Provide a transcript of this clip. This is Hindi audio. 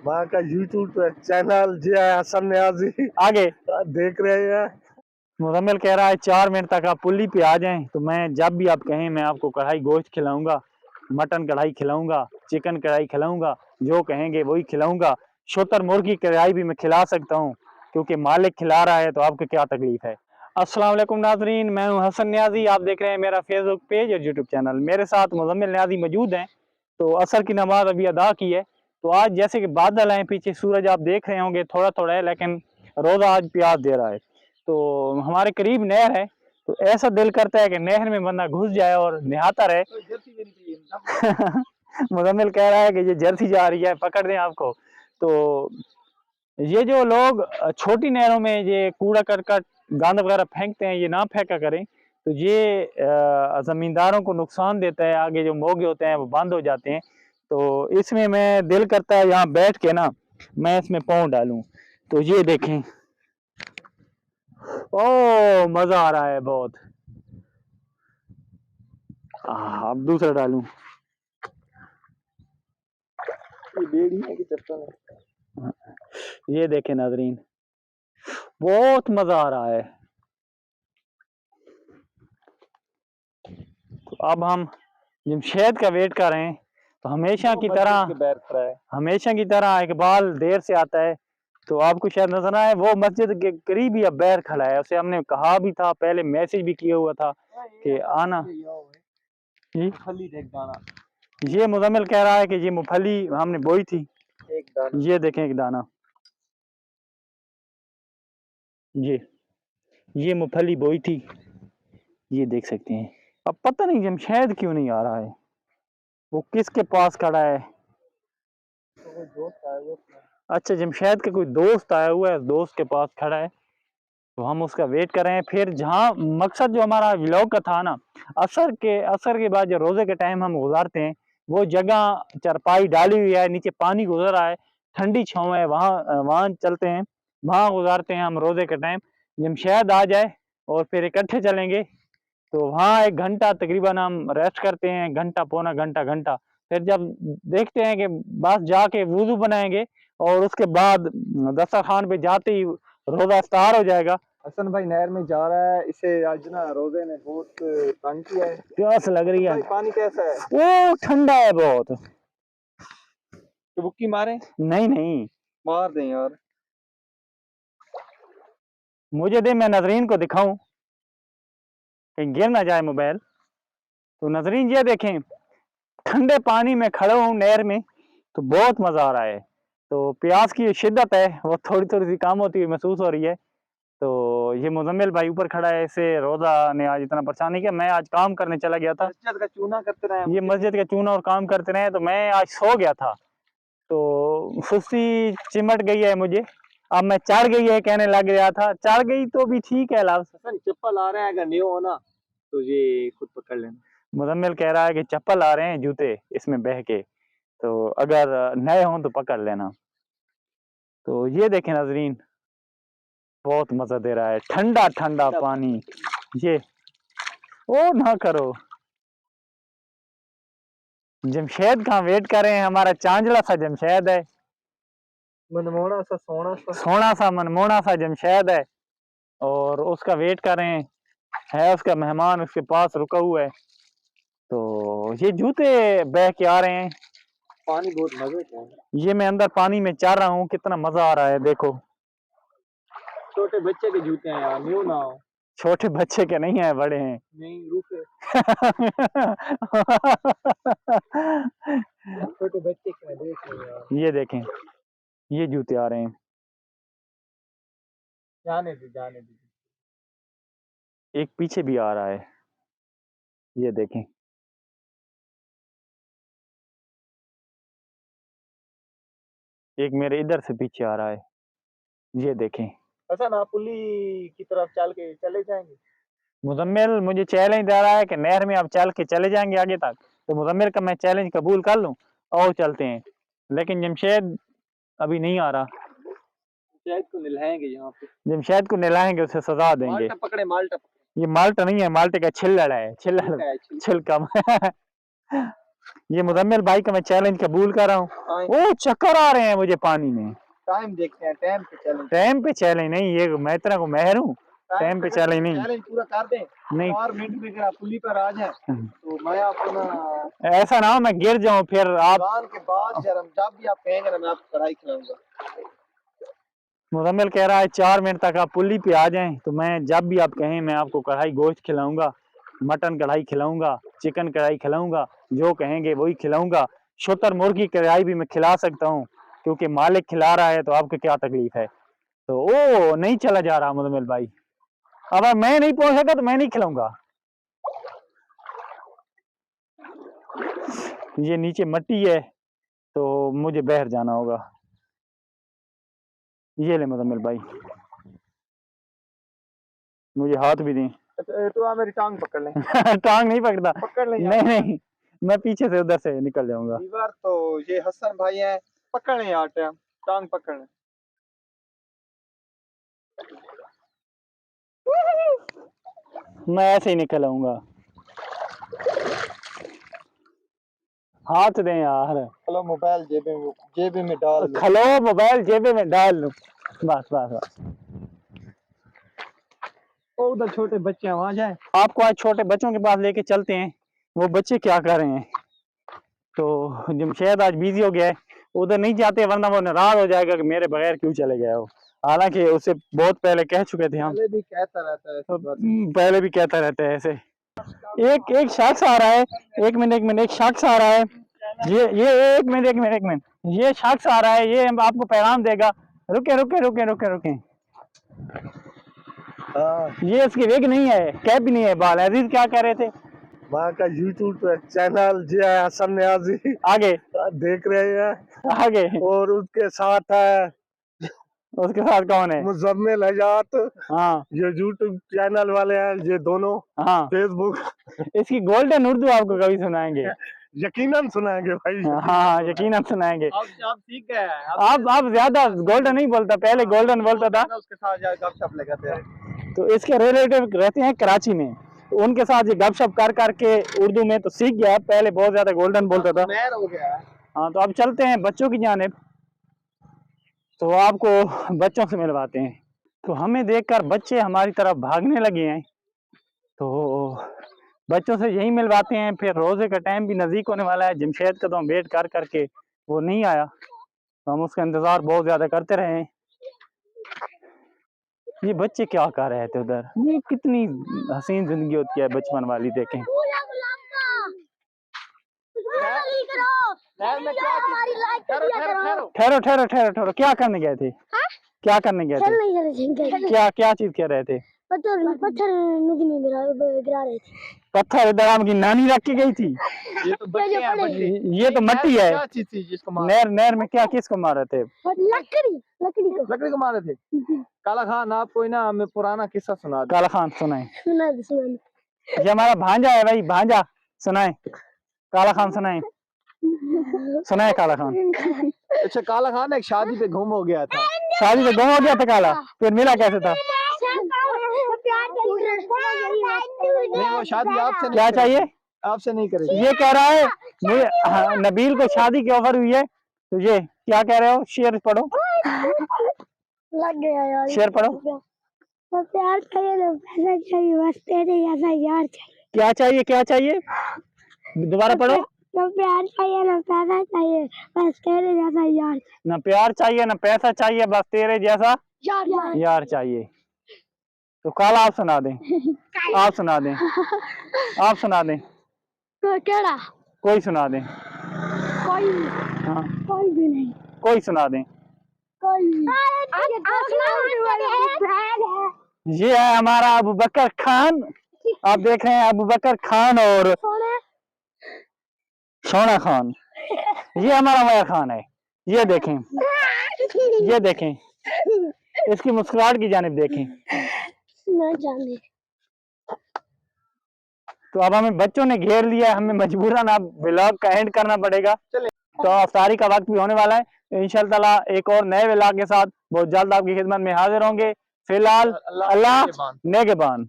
वहाँ का यूट्यूब पे चैनल जो है हसन न्याजी आगे देख रहे हैं। मुजम्मिल कह रहा है 4 मिनट तक आप पुली पे आ जाएं तो मैं जब भी आप कहें मैं आपको कढ़ाई गोश्त खिलाऊंगा, मटन कढ़ाई खिलाऊंगा, चिकन कढ़ाई खिलाऊंगा, जो कहेंगे वही खिलाऊंगा। शोतर मुर्गी कढ़ाई भी मैं खिला सकता हूँ क्योंकि मालिक खिला रहा है, तो आपको क्या तकलीफ है। अस्सलाम वालेकुम नाजरीन, मैं हूँ हसन न्याजी, आप देख रहे हैं मेरा फेसबुक पेज और यूट्यूब चैनल। मेरे साथ मुजम्मिल न्याजी मौजूद हैं। तो असर की नमाज अभी अदा की है। तो आज जैसे कि बादल हैं, पीछे सूरज आप देख रहे होंगे थोड़ा थोड़ा है, लेकिन रोज़ा आज प्यास दे रहा है। तो हमारे करीब नहर है, तो ऐसा दिल करता है कि नहर में बंदा घुस जाए और नहाता रहे। मुजम्मिल कह रहा है कि ये जर्सी जा रही है, पकड़ दें आपको। तो ये जो लोग छोटी नहरों में ये कूड़ा करकट गंद वगैरह फेंकते हैं, ये ना फेंका करें। तो ये जमींदारों को नुकसान देता है, आगे जो मोगे होते हैं वो बंद हो जाते हैं। तो इसमें मैं दिल करता है यहाँ बैठ के ना मैं इसमें पाँव डालूं। तो ये देखें, ओ मजा आ रहा है बहुत। अब दूसरा डालूं। ये देखें नाजरीन, बहुत मजा आ रहा है। तो अब हम जमशेद का वेट कर रहे हैं। तो हमेशा की तरह इकबाल देर से आता है। तो आपको शायद नजर आए, वो मस्जिद के करीब ही अब बैर खड़ा है। उसे हमने कहा भी था, पहले मैसेज भी किया हुआ था कि आना। ये मुजम्मिल कह रहा है कि ये मूंगफली हमने बोई थी। ये देखें एक दाना, ये मूंगफली बोई थी, ये देख सकते हैं। अब पता नहीं जमशेद क्यों नहीं आ रहा है, वो किसके पास खड़ा है। अच्छा, जमशेद का कोई दोस्त आया हुआ है, दोस्त के पास खड़ा है। तो हम उसका वेट कर रहे हैं। फिर जहाँ मकसद जो हमारा व्लॉग का था ना, असर के बाद जो रोजे के टाइम हम गुजारते हैं, वो जगह चारपाई डाली हुई है, नीचे पानी गुजर रहा है, ठंडी छाँव है, वहाँ वहाँ चलते हैं, वहाँ गुजारते हैं हम रोजे के टाइम। जमशेद आ जाए और फिर इकट्ठे चलेंगे। तो वहाँ 1 घंटा तकरीबन हम रेस्ट करते हैं, घंटा पौना घंटा। फिर जब देखते हैं कि बस जाके वुजू बनाएंगे और उसके बाद दस्तरखान पे जाते ही रोजा इफ्तार हो जाएगा। हसन भाई नहर में जा रहा है, इसे आज ना रोजे ने बहुत तंग किया है। प्यास लग रही है। पानी कैसा है? वो ठंडा है बहुत। डुबकी मारे? नहीं, मार दें यार। मुझे दे, मैं नजरीन को दिखाऊं, कहीं गिर ना जाए मोबाइल। तो नजरीन ये देखें, ठंडे पानी में खड़े हूँ नहर में, तो बहुत मजा आ रहा है। तो प्यास की शिद्दत है वो थोड़ी थोड़ी सी काम होती हुई महसूस हो रही है। तो ये मुजम्मिल भाई ऊपर खड़ा है, इसे रोजा ने आज इतना परेशान नहीं किया। मैं आज काम करने चला गया था, मस्जिद का चूना करते रहे। ये मस्जिद का चूना और काम करते रहे, तो मैं आज सो गया था। तो सुस्ती चिमट गई है मुझे। अब मैं चढ़ गई है कहने लग गया था, चढ़ गई तो भी ठीक है। चप्पल आ रहे हैं, अगर नहीं हो ना तो ये खुद पकड़ लेना। मुजम्मिल कह रहा है कि चप्पल आ रहे हैं, जूते इसमें बह के, तो अगर नए हों तो पकड़ लेना। तो ये देखें नाजरीन, बहुत मजा दे रहा है, ठंडा ठंडा पानी। ये ओ ना करो, जमशेद का वेट कर रहे हैं, हमारा चांचला सा जमशेद है, मनमोना सा सोना सा मनमोना सा जमशेद है, और उसका वेट कर रहे हैं। है उसका मेहमान उसके पास रुका हुआ है। तो ये जूते बह के आ रहे हैं, पानी बहुत मजे का है। ये मैं अंदर पानी में चल रहा हूँ, कितना मजा आ रहा है देखो। छोटे बच्चे के जूते हैं यार, न्यू ना हो। छोटे बच्चे के नहीं है, बड़े हैं। नहीं रुके। छोटे बच्चे के देख यार। ये देखें, ये जूते आ रहे हैं। जाने दे। एक पीछे भी आ रहा है, ये देखें। एक मेरे इधर से पीछे आ रहा है, ये देखें। अच्छा ना, पुली की तरफ चल के चले जाएंगे। मुजम्मिल मुझे चैलेंज दे रहा है कि नहर में अब चल के चले जाएंगे आगे तक। तो मुजम्मिल का मैं चैलेंज कबूल कर लूं और चलते हैं, लेकिन जमशेद अभी नहीं आ रहा। जमशेद को नहलाएंगे यहाँ पे, जमशेद को नहलाएंगे, उसे सजा देंगे। माल्टा पकड़े। ये माल्टा नहीं है, माल्टे का छिल्लड़ है, छिल्का। ये मुजम्मिल भाई का मैं चैलेंज कबूल कर रहा हूँ। ओ चक्कर आ रहे हैं मुझे पानी में। टाइम देखते हैं, टाइम पे चैलेंज। टाइम पे चैलेंज नहीं, ये मैं इतना को महर हूँ। टाइम पे चैलेंज नहीं। चैलेंज पूरा कर दें नहीं 4 मिनट में अगर आप पुली पर आ जाए तो मैं आपको ना ऐसा ना हो मैं गिर जाऊं फिर आप। अजान के बाद जब भी आप कहेंगे ना मैं आपको कढ़ाई खिलाऊंगा। मुजम्मिल कह रहा है 4 मिनट तक आप पुली पे आ जाएं तो मैं जब भी आप कहें मैं आपको कढ़ाई गोश्त खिलाऊंगा, मटन कढ़ाई खिलाऊंगा, चिकन कढ़ाई खिलाऊंगा, जो कहेंगे वही खिलाऊंगा। शुतर मुर्गी कढ़ाई भी मैं खिला सकता हूँ क्योंकि मालिक खिला रहा है तो आपको क्या तकलीफ है। तो ओ नहीं चला जा रहा मुजम्मिल भाई। अगर मैं नहीं पहुंच सका तो मैं नहीं खिलाऊंगा। ये नीचे मट्टी है तो मुझे बहर जाना होगा। ये ले मुजम्मिल भाई, मुझे हाथ भी दें। तो आप मेरी टांग पकड़ लें। टांग नहीं पकड़ता। पकड़ लें नहीं नहीं, मैं पीछे से उधर से निकल जाऊंगा। दीवार तो ये हसन भाई हैं, पकड़ लें यार, टांग पकड़ लें। मैं ऐसे ही निकल आऊंगा। हाथ दें यार। चलो मोबाइल जेबे में डाल लो। खलो मोबाइल जेबे में डाल लूं। बस बस बस। ओ उधर छोटे बच्चे हैं, वहां जाए। आपको आज छोटे बच्चों के पास लेके चलते हैं, वो बच्चे क्या कर रहे हैं। तो जमशेद आज बिजी हो गया है, उधर नहीं जाते वरना वो नाराज हो जाएगा कि मेरे बगैर क्यों चले गए हो। हालांकि उसे बहुत पहले कह चुके थे हम। पहले भी कहता रहता है ऐसी बात। पहले भी कहता रहता है ऐसे। एक शख्स आ रहा है। एक मिनट एक शख्स आ रहा है। ये एक मिनट ये शख्स आ रहा है, ये आपको पैगाम देगा। रुके रुके रुके रुके रुके। ये इसकी विग नहीं है, कैप भी नहीं है, बाल। अजीज क्या कह रहे थे। वहाँ का यूट्यूब चैनल जो है हसन न्याजी आगे देख रहे हैं। आगे और उसके साथ है, उसके साथ कौन है। मुजम्मिल हयात। हाँ ये यूट्यूब चैनल वाले हैं, ये दोनों। हाँ फेसबुक। इसकी गोल्डन उर्दू आपको कभी सुनाएंगे। यकीनन सुनाएंगे भाई। हाँ यकीनन सुनाएंगे। आप ठीक है। आप ज्यादा गोल्डन नहीं बोलता, पहले गोल्डन बोलता था। उसके साथ गपशप लगाते हैं। तो इसके रिलेटिव रहते हैं कराची में, तो उनके साथ ये गपशप कर करके उर्दू में तो सीख गया। पहले बहुत ज्यादा गोल्डन बोलता था। महर हो गया। हाँ तो अब चलते हैं बच्चों की जानिब, तो आपको बच्चों से मिलवाते हैं। तो हमें देखकर बच्चे हमारी तरफ भागने लगे हैं, तो बच्चों से यही मिलवाते हैं। फिर रोजे का टाइम भी नजदीक होने वाला है। जमशेद का तो हम वेट कर करके वो नहीं आया, तो हम उसका इंतजार बहुत ज्यादा करते रहे हैं। ये बच्चे क्या कर रहे थे उधर। ये कितनी हसीन जिंदगी होती है बचपन वाली, देखें। ठहरो ठहरो ठहरो ठहरो, क्या करने गए थे। क्या करने गए थे। क्या चीज कह रहे थे। पत्थर नदी में गिरा रहे थे। पत्थर इधर आपकी नानी रख के गई थी। ये तो बच्चे हैं, बच्चे। ये तो मट्टी है। क्या चीज थी जिसको मार। नहर में क्या किसको मारे थे। लकड़ी को मारे थे। काला खान आप कोई ना हमें पुराना किस्सा सुना दे। काला खान सुनाए। सुनाए। ये हमारा भांजा है भाई, भांजा। सुनाए काला खान, सुनाए सुनाए काला खान। अच्छा काला खान एक शादी पे गुम हो गया था। शादी पे गुम हो गया था काला, फिर मिला कैसे था। नहीं वो शादी आपसे क्या चाहिए, आपसे नहीं करेगी। ये कह रहा है मुझे नबील को शादी की ऑफर हुई है। तो ये क्या कह रहे हो, शेर पढ़ो। लग गया यार। शेर पढ़ो। तो प्यार चाहिए ना पैसा चाहिए, बस तेरे जैसा यार चाहिए। क्या चाहिए दोबारा पढ़ो। ना प्यार चाहिए ना पैसा चाहिए, बस तेरे जैसा यार। ना प्यार चाहिए ना पैसा चाहिए, बस तेरे जैसा यार यार चाहिए। तो काला आप सुना दें। आप सुना दें। आप सुना दें। केड़ा कोई सुना दें। कोई हाँ कोई भी नहीं। कोई सुना दें। कोई ये है हमारा अबू बकर खान। आप देख रहे हैं अबू बकर खान और सोना खान। ये हमारा माया खान है। ये देखें, ये देखें, इसकी मुस्कुराहट की जानिब देखें। न जाने। तो अब हमें बच्चों ने घेर लिया, हमें मजबूरन अब व्लॉग का एंड करना पड़ेगा। तो अफ्तारी का वक्त भी होने वाला है। इंशाअल्लाह एक और नए व्लॉग के साथ बहुत जल्द आपकी खिदमत में हाजिर होंगे। फिलहाल अल्लाह नेगेबान।